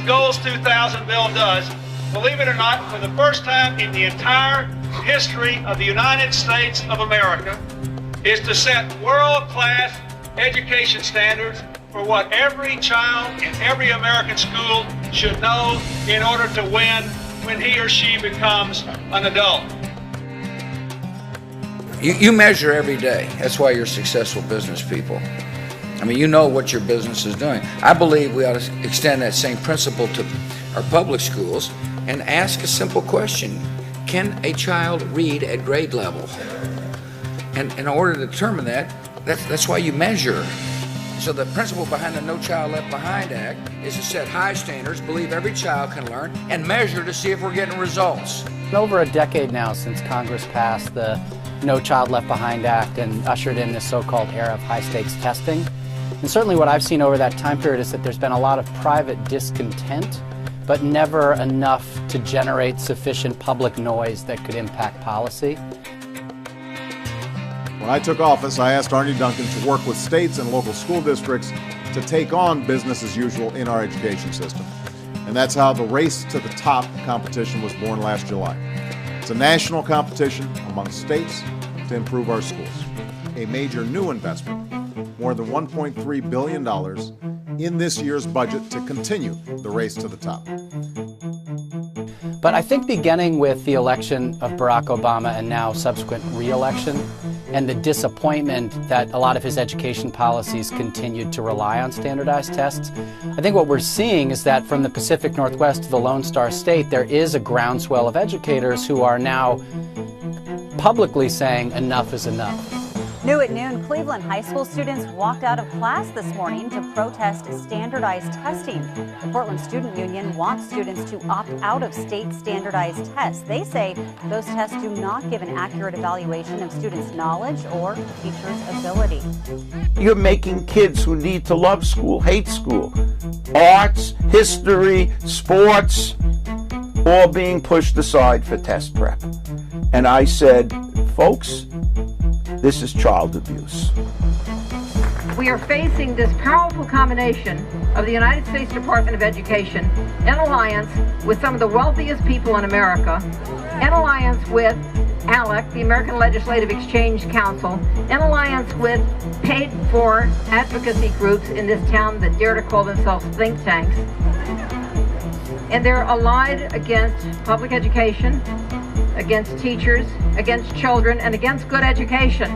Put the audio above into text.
Goals 2000 bill does, believe it or not, for the first time in the entire history of the United States of America, is to set world-class education standards for what every child in every American school should know in order to win when he or she becomes an adult. You measure every day. That's why you're successful business people. I mean, you know what your business is doing. I believe we ought to extend that same principle to our public schools and ask a simple question. Can a child read at grade level? And in order to determine that, that's why you measure. So the principle behind the No Child Left Behind Act is to set high standards, believe every child can learn, and measure to see if we're getting results. Over a decade now since Congress passed the No Child Left Behind Act and ushered in this so-called era of high-stakes testing. And certainly what I've seen over that time period is that there's been a lot of private discontent, but never enough to generate sufficient public noise that could impact policy. When I took office, I asked Arne Duncan to work with states and local school districts to take on business as usual in our education system. And that's how the Race to the Top competition was born last July. It's a national competition among states to improve our schools. A major new investment, more than $1.3 billion in this year's budget to continue the race to the top. But I think beginning with the election of Barack Obama and now subsequent re-election and the disappointment that a lot of his education policies continued to rely on standardized tests, I think what we're seeing is that from the Pacific Northwest to the Lone Star State, there is a groundswell of educators who are now publicly saying enough is enough. New at noon, Cleveland high school students walked out of class this morning to protest standardized testing. The Portland Student Union wants students to opt out of state standardized tests. They say those tests do not give an accurate evaluation of students' knowledge or teachers' ability. You're making kids who need to love school hate school. Arts, history, sports, all being pushed aside for test prep. And I said, folks, this is child abuse. We are facing this powerful combination of the United States Department of Education in alliance with some of the wealthiest people in America, in alliance with ALEC, the American Legislative Exchange Council, in alliance with paid-for advocacy groups in this town that dare to call themselves think tanks. And they're allied against public education, against teachers, against children, and against good education.